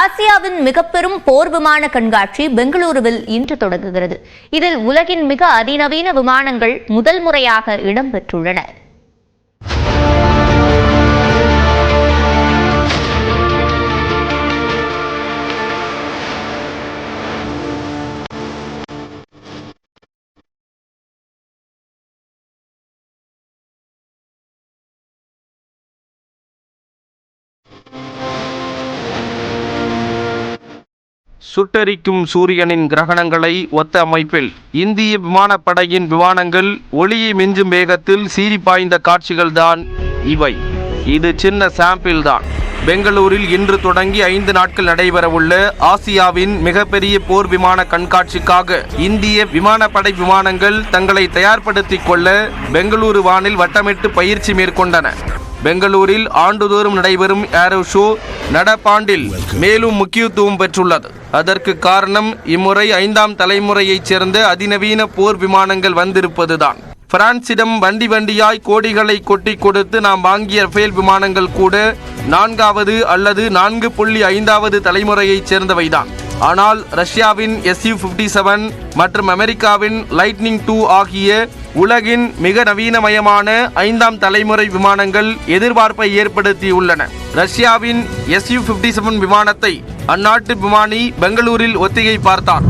ஆசியாவின் மிக பெரும் போர் விமான கண்காட்சி பெங்களூருவில் இன்று தொடங்குகிறது. இதில் உலகின் மிக அதிநவீன விமானங்கள் முதல் முறையாக இடம்பெற்றுள்ளன. சுட்டெரிக்கும் சூரியனின் கிரகணங்களை ஒத்த அமைப்பில் இந்திய விமானப்படையின் விமானங்கள் ஒளியை மிஞ்சும் வேகத்தில் சீறி பாய்ந்த காட்சிகள்தான் இவை. இது சின்ன சாம்பிள் தான். பெங்களூரில் இன்று தொடங்கி 5 நாட்கள் நடைபெறவுள்ள ஆசியாவின் மிகப்பெரிய போர் விமான கண்காட்சிக்காக இந்திய விமானப்படை விமானங்கள் தங்களை தயார்படுத்திக் கொள்ள பெங்களூரு வானில் வட்டமிட்டு பயிற்சி மேற்கொண்டன. பெங்களூரில் ஆண்டுதோறும் நடைபெறும் ஏரோ ஷோ நடப்பாண்டில் மேலும் முக்கியத்துவம் பெற்றுள்ளது. அதற்கு காரணம் இம்முறை 5ஆம் தலைமுறையைச் சேர்ந்த அதிநவீன போர் விமானங்கள் வந்திருப்பதுதான். பிரான்சிடம் வண்டியாய் கோடிகளை கொட்டி கொடுத்து நாம் வாங்கிய ரஃபேல் விமானங்கள் கூட 4வது அல்லது 4.5வது தலைமுறையைச் சேர்ந்தவைதான். ஆனால் ரஷ்யாவின் Su-57 மற்றும் அமெரிக்காவின் லைட்னிங் 2 ஆகிய உலகின் மிக நவீனமயமான 5ஆம் தலைமுறை விமானங்கள் எதிர்பார்ப்பை ஏற்படுத்தியுள்ளன. ரஷ்யாவின் Su-57 விமானத்தை அந்நாட்டு விமானி பெங்களூரில் ஒத்திகை பார்த்தார்.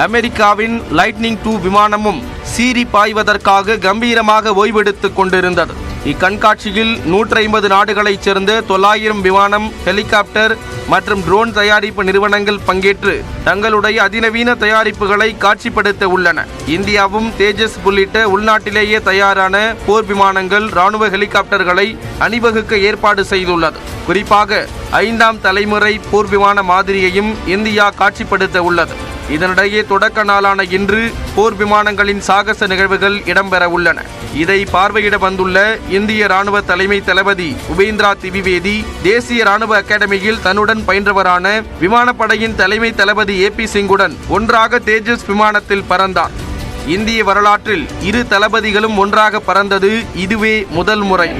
அமெரிக்காவின் லைட்னிங் 2 விமானமும் சீறி பாய்வதற்காக கம்பீரமாக ஓய்வெடுத்துக் கொண்டிருந்தது. இக்கண்காட்சியில் 150 நாடுகளைச் சேர்ந்த 900 விமானம், ஹெலிகாப்டர் மற்றும் ட்ரோன் தயாரிப்பு நிறுவனங்கள் பங்கேற்று தங்களுடைய அதிநவீன தயாரிப்புகளை காட்சிப்படுத்த உள்ளன. இந்தியாவும் தேஜஸ் உள்ளிட்ட உள்நாட்டிலேயே தயாரான போர் விமானங்கள், இராணுவ ஹெலிகாப்டர்களை அணிவகுக்க ஏற்பாடு செய்துள்ளது. குறிப்பாக 5ஆம் தலைமுறை போர் விமான மாதிரியையும் இந்தியா காட்சிப்படுத்த உள்ளது. இதனிடையே தொடக்க நாளான இன்று போர் விமானங்களின் சாகச நிகழ்வுகள் இடம்பெற உள்ளன. இதை பார்வையிட வந்துள்ள இந்திய ராணுவ தலைமை தளபதி உபேந்திரா திவிவேதி தேசிய ராணுவ அகாடமியில் தன்னுடன் பயின்றவரான விமானப்படையின் தலைமை தளபதி AP சிங்குடன் ஒன்றாக தேஜஸ் விமானத்தில் பறந்தார். இந்திய வரலாற்றில் இரு தளபதிகளும் ஒன்றாக பறந்தது இதுவே முதல் முறை.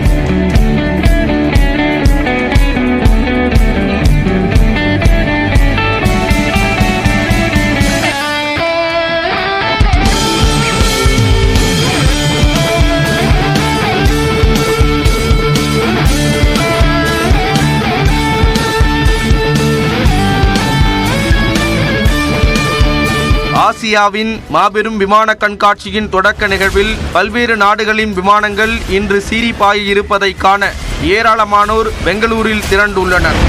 ஆசியாவின் மாபெரும் விமான கண்காட்சியின் தொடக்க நிகழ்வில் பல்வேறு நாடுகளின் விமானங்கள் இன்று சீறி பாய இருப்பதை காண ஏராளமானோர் பெங்களூரில் திரண்டுள்ளனர்.